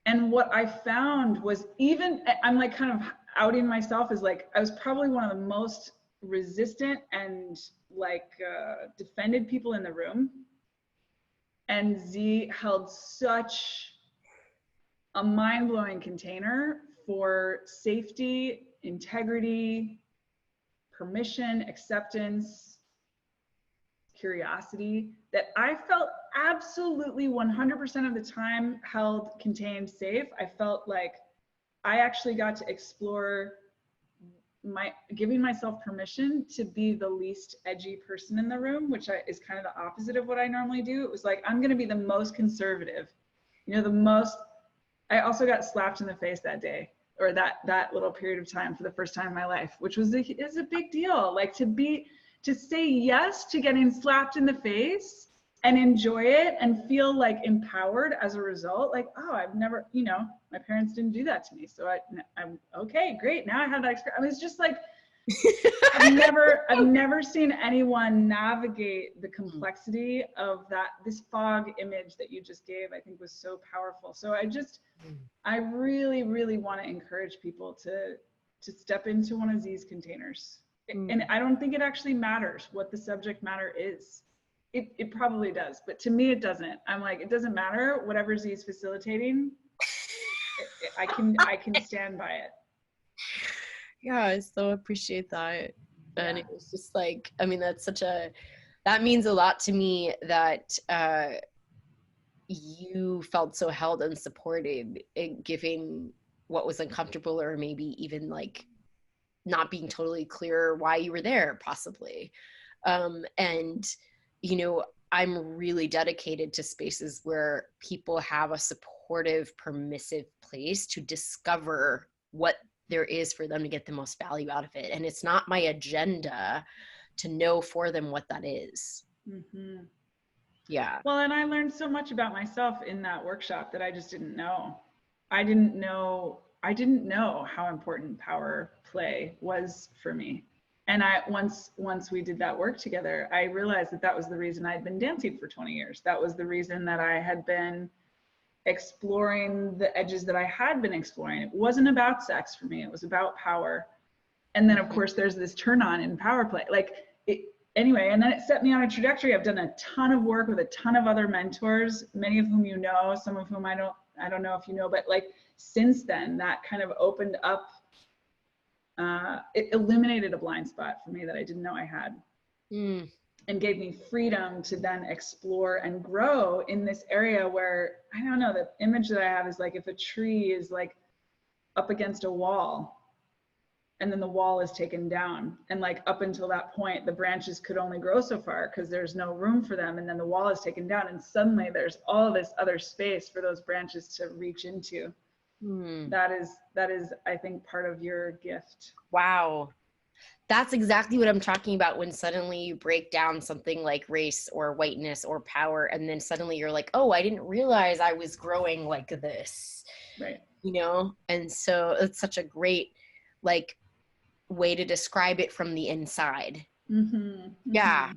And what I found was, even I'm like kind of outing myself as like, I was probably one of the most resistant and like defended people in the room. And Z held such a mind-blowing container for safety, integrity, permission, acceptance, curiosity, that I felt absolutely 100% of the time held, contained, safe. I felt like I actually got to explore giving myself permission to be the least edgy person in the room, which is kind of the opposite of what I normally do. It was like, I'm going to be the most conservative, you know, the most. I also got slapped in the face that day, or that little period of time for the first time in my life, which is a big deal. Like to say yes to getting slapped in the face and enjoy it and feel like empowered as a result. Like, oh, I've never, you know, my parents didn't do that to me. So I'm okay, great. Now I have that experience. I was just like, I've never seen anyone navigate the complexity of this fog image that you just gave. I think was so powerful. So I really, really want to encourage people to step into one of these containers. And I don't think it actually matters what the subject matter is. It probably does, but to me it doesn't. I'm like, it doesn't matter, whatever Z is facilitating, I can stand by it. Yeah, I so appreciate that. And it was just like, I mean, that means a lot to me that you felt so held and supported in giving what was uncomfortable, or maybe even like not being totally clear why you were there, possibly. And, you know, I'm really dedicated to spaces where people have a supportive, permissive place to discover what there is for them to get the most value out of it. And it's not my agenda to know for them what that is. Mm-hmm. Yeah. Well, and I learned so much about myself in that workshop that I just didn't know. I didn't know how important power play was for me. And once we did that work together, I realized that was the reason I'd been dancing for 20 years. That was the reason that I had been exploring the edges that I had been exploring. It wasn't about sex for me. It was about power. And then of course there's this turn on in power play. Anyway, and then it set me on a trajectory. I've done a ton of work with a ton of other mentors, many of whom you know, some of whom I don't know if you know, but like since then, that kind of opened up, it illuminated a blind spot for me that I didn't know I had. And gave me freedom to then explore and grow in this area where, I don't know, the image that I have is like if a tree is like up against a wall and then the wall is taken down, and like up until that point the branches could only grow so far because there's no room for them, and then the wall is taken down and suddenly there's all this other space for those branches to reach into. That is I think part of your gift. Wow. That's exactly what I'm talking about when suddenly you break down something like race or whiteness or power, and then suddenly you're like, oh, I didn't realize I was growing like this. Right. You know? And so it's such a great like way to describe it from the inside. Yeah.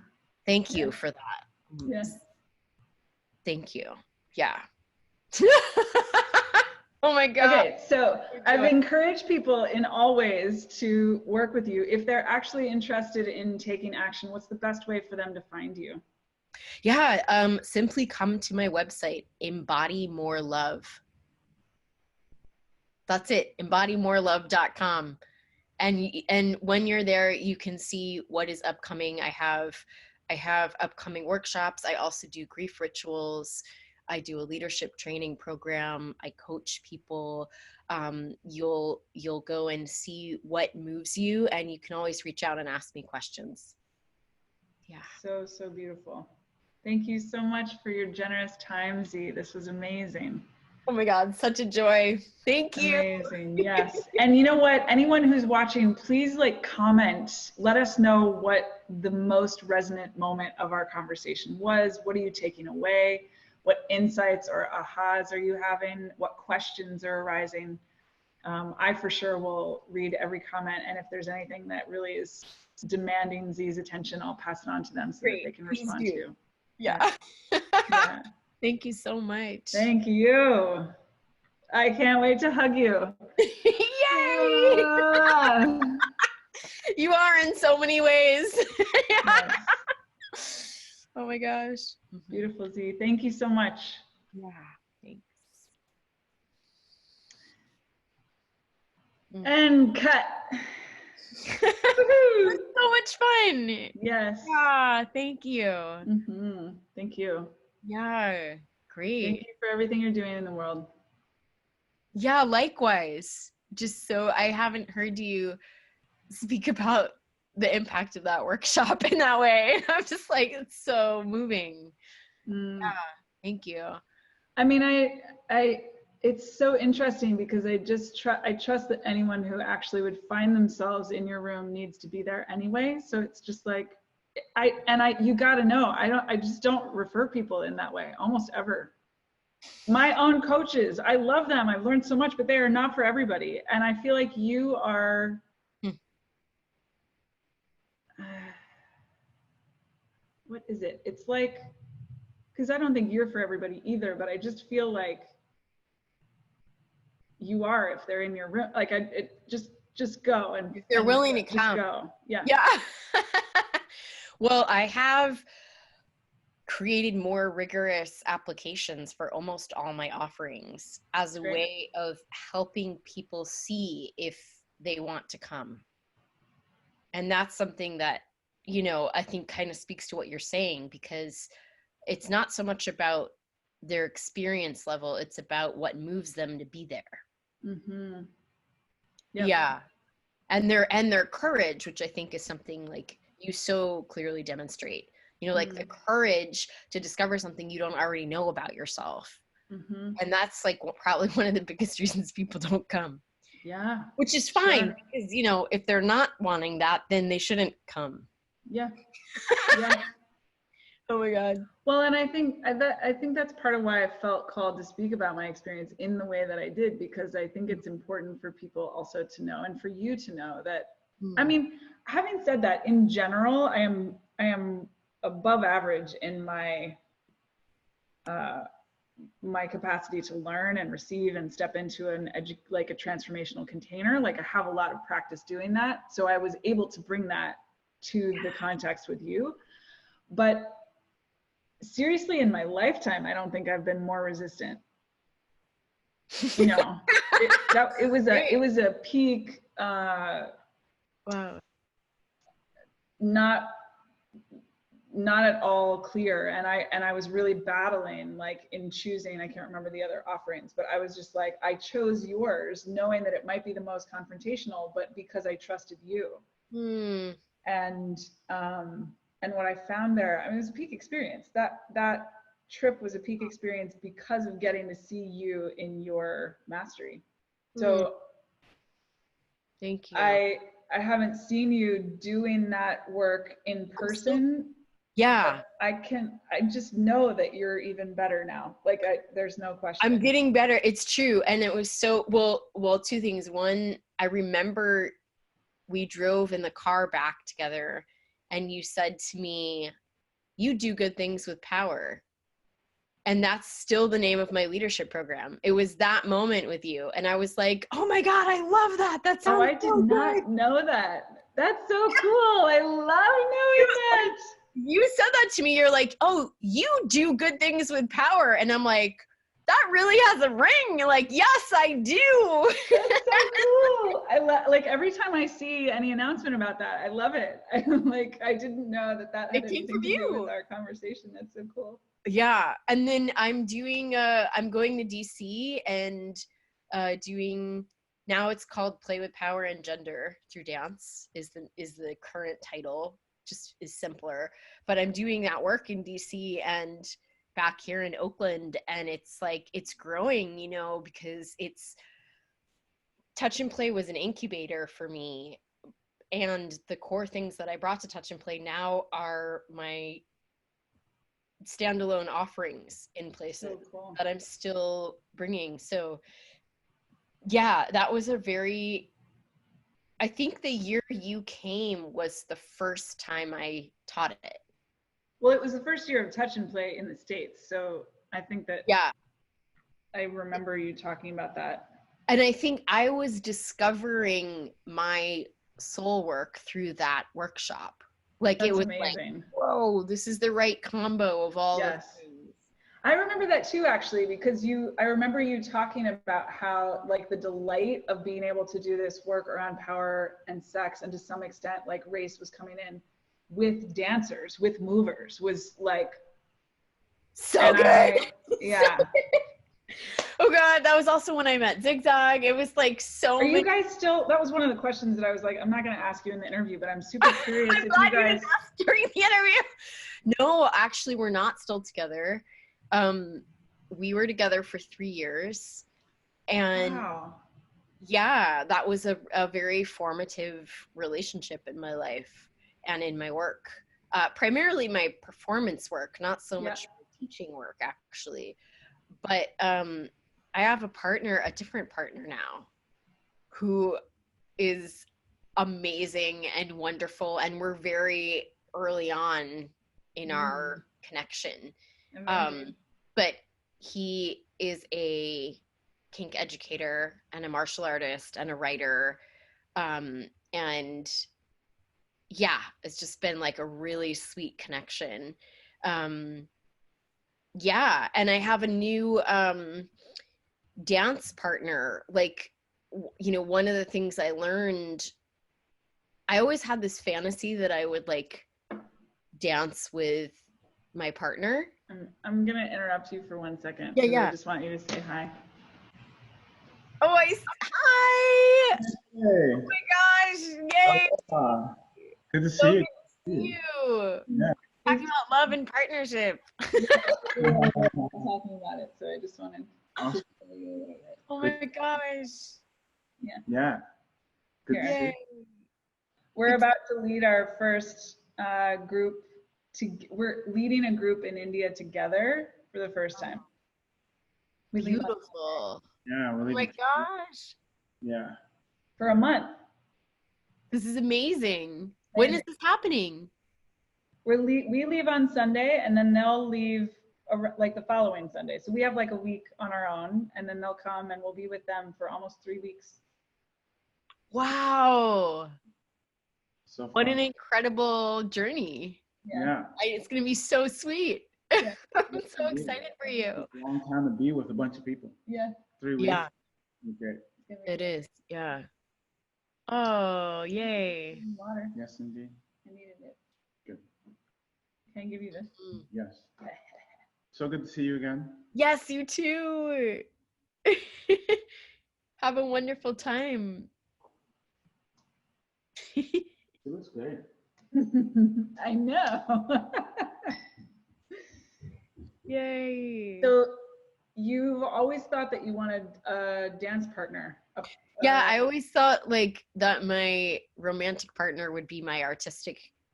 Thank you for that. Yes. Thank you. Yeah. Oh my God. Okay, so I've encouraged people in all ways to work with you. If they're actually interested in taking action, what's the best way for them to find you? Yeah, simply come to my website, Embody More Love. That's it, embodymorelove.com. And when you're there, you can see what is upcoming. I have upcoming workshops. I also do grief rituals. I do a leadership training program. I coach people. You'll go and see what moves you, and you can always reach out and ask me questions. Yeah. So beautiful. Thank you so much for your generous time, Z. This was amazing. Oh my God, such a joy. Thank you. Amazing. Yes. And you know what? Anyone who's watching, please comment. Let us know what the most resonant moment of our conversation was. What are you taking away? What insights or ahas are you having? What questions are arising? I for sure will read every comment. And if there's anything that really is demanding Z's attention, I'll pass it on to them so that they can respond to. Yeah. Yeah. Thank you so much. Thank you. I can't wait to hug you. Yay! You are in so many ways. Yes. Oh my gosh. Beautiful, Z. Thank you so much. Yeah, thanks. And cut. It was so much fun. Yes. Yeah, thank you. Thank you. Yeah, great. Thank you for everything you're doing in the world. Yeah, likewise. Just so I haven't heard you speak about the impact of that workshop in that way. I'm just like, it's so moving. Yeah, thank you. I mean, I it's so interesting because I trust that anyone who actually would find themselves in your room needs to be there anyway. So it's just like, you got to know, I just don't refer people in that way almost ever. My own coaches, I love them. I've learned so much, but they are not for everybody. And I feel like you are, what is it? It's like, because I don't think you're for everybody either, but I just feel like you are if they're in your room. Like just go and if they're willing to just come. go. Yeah. Yeah. Well, I have created more rigorous applications for almost all my offerings as a way of helping people see if they want to come. And that's something that, you know, I think kind of speaks to what you're saying, because it's not so much about their experience level, it's about what moves them to be there. Yep. Yeah. And their courage, which I think is something like you so clearly demonstrate, you know, like the courage to discover something you don't already know about yourself. And that's like probably one of the biggest reasons people don't come. Yeah. Which is fine, because, you know, if they're not wanting that, then they shouldn't come. Yeah. Yeah. Oh my God. Well, and I think that's part of why I felt called to speak about my experience in the way that I did, because I think it's important for people also to know, and for you to know that, I mean, having said that, in general, I am above average in my my capacity to learn and receive and step into like a transformational container. Like I have a lot of practice doing that. So I was able to bring that to the context with you. But seriously, in my lifetime, I don't think I've been more resistant. You know, it was a peak, wow. Not at all clear, and I was really battling, like in choosing, I can't remember the other offerings, but I was just like, I chose yours knowing that it might be the most confrontational, but because I trusted you. And what I found there, I mean, it was a peak experience. That trip was a peak experience because of getting to see you in your mastery. So thank you. I haven't seen you doing that work in person. Yeah. I just know that you're even better now. Like there's no question. I'm getting better. It's true. And it was so, well, two things. One, I remember we drove in the car back together and you said to me, you do good things with power. And that's still the name of my leadership program. It was that moment with you. And I was like, oh my God, I love that. That sounds I did not know that. That's so cool. I love knowing that. You said that to me. You're like, oh, you do good things with power. And I'm like, that really has a ring. You're like, yes, I do. That's so cool. Like every time I see any announcement about that, I love it. I'm like, I didn't know that had anything to do with our conversation. That's so cool. Yeah. And then I'm going to DC and doing, now it's called Play with Power and Gender Through Dance is the current title, just is simpler. But I'm doing that work in DC and back here in Oakland, and it's like, it's growing, you know, because Touch and Play was an incubator for me. And the core things that I brought to Touch and Play now are my standalone offerings in places that I'm still bringing. So yeah, that was I think the year you came was the first time I taught it. Well, it was the first year of Touch and Play in the States. So I think that. Yeah. I remember you talking about that. And I think I was discovering my soul work through that workshop. Like That's it was amazing. like, whoa, this is the right combo of all of things. I remember that too, actually, because I remember you talking about how like the delight of being able to do this work around power and sex, and to some extent like race was coming in with dancers, with movers, was like so good. Yeah. Oh God, that was also when I met Zigzag. It was like so Are you guys still, that was one of the questions that I was like, I'm not going to ask you in the interview, but I'm super curious if you guys. During the interview. No, actually, we're not still together. We were together for 3 years. And wow. Yeah, that was a very formative relationship in my life and in my work. Primarily my performance work, not so much teaching work, actually. But I have a different partner now, who is amazing and wonderful, and we're very early on in our connection. But he is a kink educator and a martial artist and a writer, and yeah, it's just been like a really sweet connection. Yeah, and I have a new dance partner. Like, you know, one of the things I learned, I always had this fantasy that I would like dance with my partner. I'm gonna interrupt you for 1 second. Yeah. I just want you to say hi. Oh, hi! Hey. Oh my gosh! Yay! Good to see you. You. Yeah. Talking about love and partnership. Talking about it, so I just wanted. Awesome. Oh my gosh! Yeah. Good to see. We're about to lead our first group. We're leading a group in India together for the first time. Beautiful. Yeah, really. Oh my gosh. Yeah. For a month. This is amazing. When is this happening? We leave on Sunday, and then they'll leave like the following Sunday. So we have like a week on our own, and then they'll come, and we'll be with them for almost 3 weeks. Wow. So fun. What an incredible journey. Yeah. It's going to be so sweet. Yeah. I'm so excited for you. It's a long time to be with a bunch of people. Yeah. 3 weeks. Yeah. Okay. It is. Yeah. Oh, yay. Water. Yes, indeed. I needed it. Good. Can I give you this? Yes. So good to see you again. Yes, you too. Have a wonderful time. It looks great. I know. Yay. So you've always thought that you wanted a dance partner. Yeah, I always thought like that my romantic partner would be my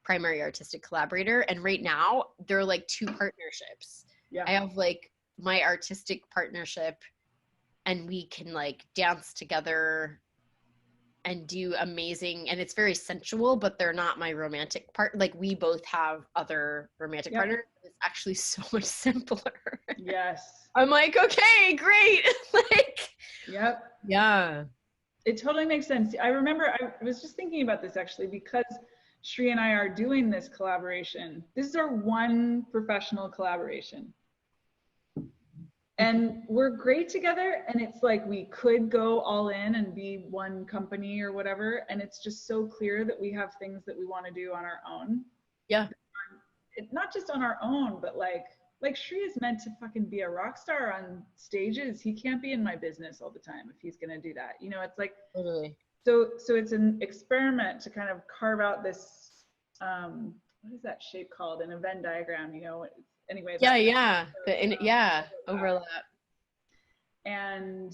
primary artistic collaborator. And right now they're like 2 partnerships. Yeah. I have like my artistic partnership, and we can like dance together and do amazing, and it's very sensual, but they're not my romantic part. Like we both have other romantic partners. It's actually so much simpler. Yes. I'm like, okay, great. Like, yep. Yeah. It totally makes sense. I remember I was just thinking about this actually, because Shri and I are doing this collaboration. This is our one professional collaboration. And we're great together, and it's like we could go all in and be one company or whatever, and it's just so clear that we have things that we want to do on our own. Yeah. Not just on our own, but like Shri is meant to fucking be a rock star on stages. He can't be in my business all the time if he's gonna do that. You know, it's like Totally. so it's an experiment to kind of carve out this what is that shape called in a Venn diagram, you know? Anyway. Overlap. And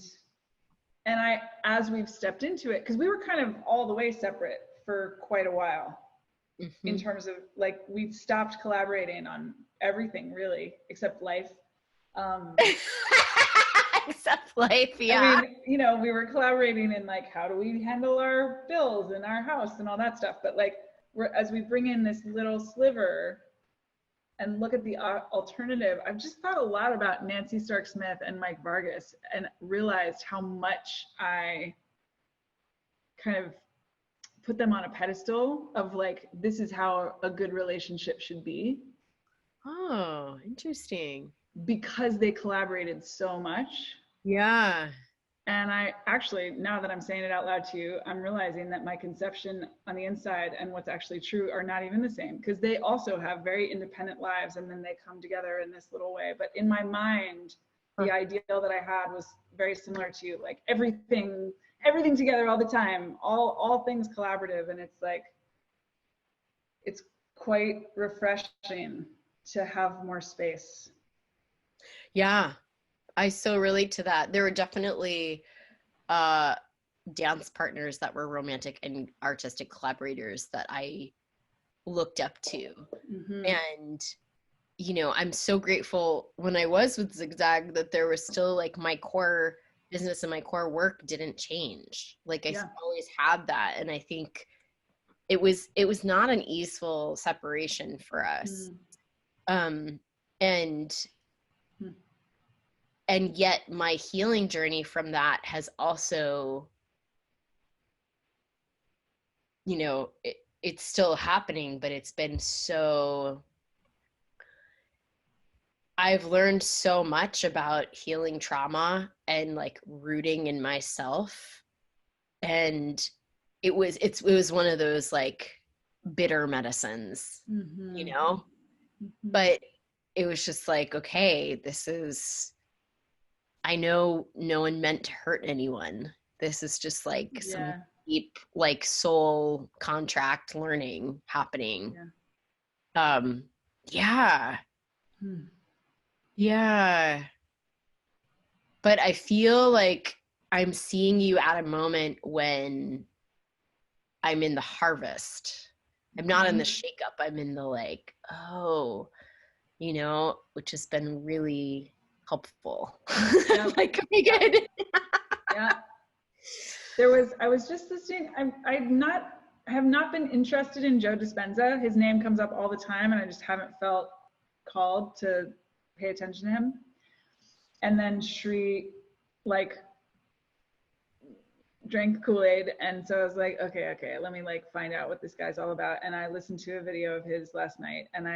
as we've stepped into it, because we were kind of all the way separate for quite a while, in terms of like we've stopped collaborating on everything really, except life. Except life, yeah. I mean, you know, we were collaborating in like how do we handle our bills in our house and all that stuff, but like as we bring in this little sliver and look at the alternative. I've just thought a lot about Nancy Stark Smith and Mike Vargas and realized how much I kind of put them on a pedestal of like, this is how a good relationship should be. Oh, interesting. Because they collaborated so much. Yeah. And I actually, now that I'm saying it out loud to you, I'm realizing that my conception on the inside and what's actually true are not even the same, because they also have very independent lives and then they come together in this little way. But in my mind, the ideal that I had was very similar to you, like everything together all the time, all things collaborative. And it's like, it's quite refreshing to have more space. Yeah, I so relate to that. There were definitely dance partners that were romantic and artistic collaborators that I looked up to. Mm-hmm. And, you know, I'm so grateful when I was with Zigzag that there was still like my core business and my core work didn't change. Like I always had that. And I think it was not an easeful separation for us. And yet my healing journey from that has also, you know, it's still happening, but it's been so, I've learned so much about healing trauma and like rooting in myself. And it was one of those like bitter medicines, you know, but it was just like, okay, this is, I know no one meant to hurt anyone. This is just like some deep, like soul contract learning happening. Yeah. But I feel like I'm seeing you at a moment when I'm in the harvest. I'm not in the shakeup. I'm in the like, oh, you know, which has been really helpful. Like, okay, good. I was just listening. I have not been interested in Joe Dispenza. His name comes up all the time and I just haven't felt called to pay attention to him. And then Shri like drank Kool-Aid, and so I was like, okay, let me like find out what this guy's all about. And I listened to a video of his last night, and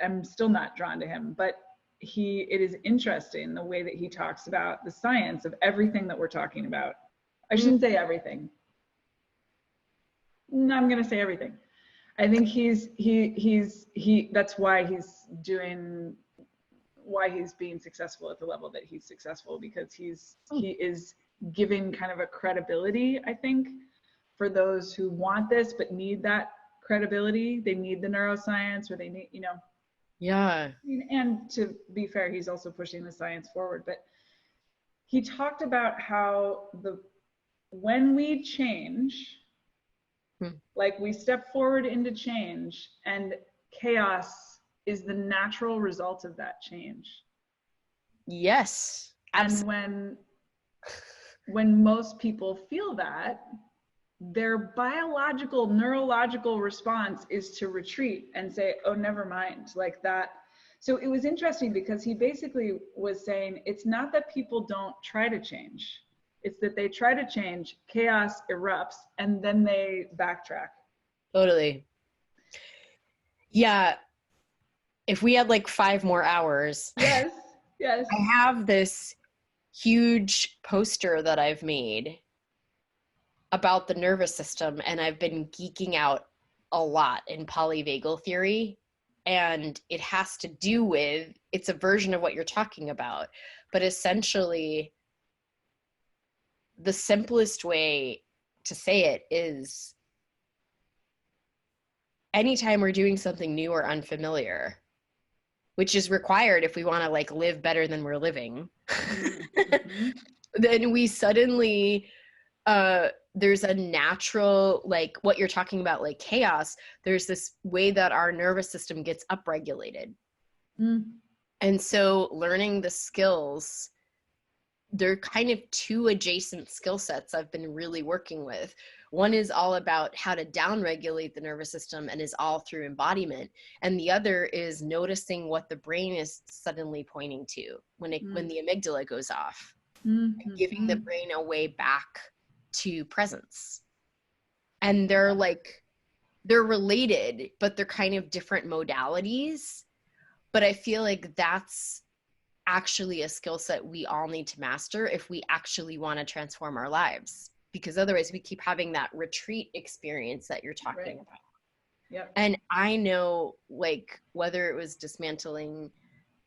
I'm still not drawn to him, but it is interesting the way that he talks about the science of everything that we're talking about. I shouldn't say everything. No, I'm gonna say everything. I think that's why he's being successful at the level that he's successful, because he is giving kind of a credibility, I think, for those who want this but need that credibility. They need the neuroscience, or they need, you know. Yeah. And to be fair, he's also pushing the science forward. But he talked about how when we change, like we step forward into change, and chaos is the natural result of that change. Yes. Absolutely. And when most people feel that, their biological, neurological response is to retreat and say, oh, never mind, like that. So it was interesting because he basically was saying, it's not that people don't try to change. It's that they try to change, chaos erupts, and then they backtrack. Totally. Yeah. If we had like 5 more hours. Yes. I have this huge poster that I've made about the nervous system, and I've been geeking out a lot in polyvagal theory, and it has to do with, it's a version of what you're talking about, but essentially the simplest way to say it is anytime we're doing something new or unfamiliar, which is required if we want to like live better than we're living, then we suddenly, there's a natural, like what you're talking about, like chaos, there's this way that our nervous system gets upregulated. And so learning the skills, they're kind of 2 adjacent skill sets I've been really working with. One is all about how to downregulate the nervous system and is all through embodiment. And the other is noticing what the brain is suddenly pointing to when the amygdala goes off, and giving the brain a way back to presence. And they're related, but they're kind of different modalities. But I feel like that's actually a skill set we all need to master if we actually want to transform our lives, because otherwise we keep having that retreat experience that you're talking about. Yep. And I know, like, whether it was dismantling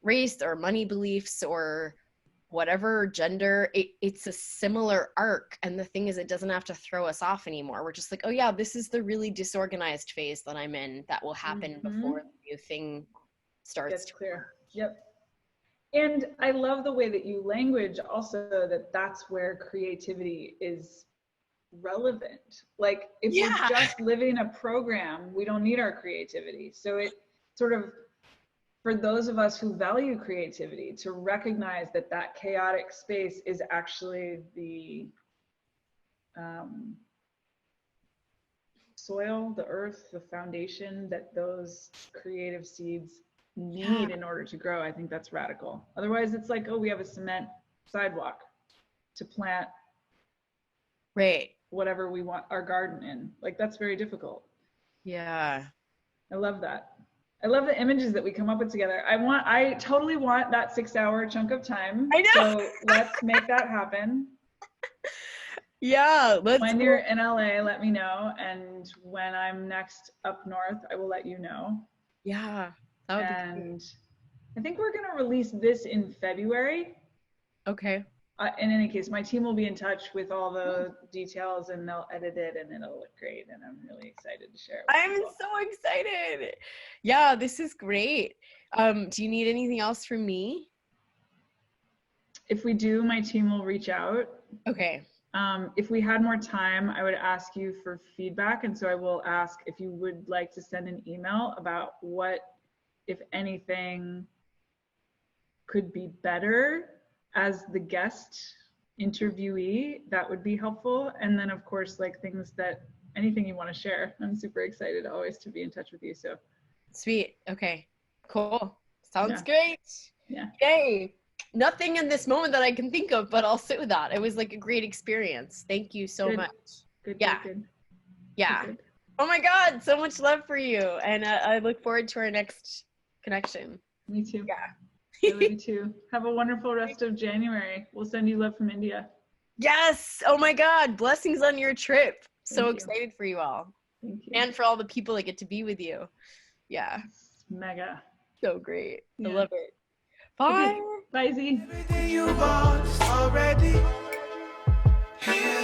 race or money beliefs or whatever gender, it's a similar arc. And the thing is, it doesn't have to throw us off anymore. We're just like, oh yeah, this is the really disorganized phase that I'm in that will happen before the new thing starts to clear. Yep. And I love the way that you language also that that's where creativity is relevant. Like if we're just living a program, we don't need our creativity. So it sort of, for those of us who value creativity, to recognize that that chaotic space is actually the soil, the earth, the foundation that those creative seeds need in order to grow. I think that's radical. Otherwise it's like, oh, we have a cement sidewalk to plant whatever we want our garden in. Like that's very difficult. Yeah. I love that. I love the images that we come up with together. I totally want that 6-hour chunk of time. I know. So let's make that happen. Yeah. When you're in LA, let me know. And when I'm next up north, I will let you know. Yeah. And I think we're going to release this in February. Okay. In any case, my team will be in touch with all the details and they'll edit it and it'll look great. And I'm really excited to share it with I'm people. so excited. Yeah, this is great. Do you need anything else from me? If we do, my team will reach out. Okay. If we had more time, I would ask you for feedback. And so I will ask if you would like to send an email about what, if anything, could be better as the guest interviewee. That would be helpful. And then of course, like things that, anything you want to share. I'm super excited always to be in touch with you. So sweet. Okay, cool. Sounds great. Yeah. Yay. Nothing in this moment that I can think of, but I'll sit with that. It was like a great experience. Thank you so much. Good. Yeah. Good. Oh my God, so much love for you. And I look forward to our next connection. Me too. Yeah. I love you too. Have a wonderful rest of January. We'll send you love from India. Yes. Oh my God. Blessings on your trip. So Thank you. Excited for you all. Thank you. And for all the people that get to be with you. Yeah. It's mega. So great. Yeah. I love it. Bye. Okay. Bye, Z. Everything you want is already here.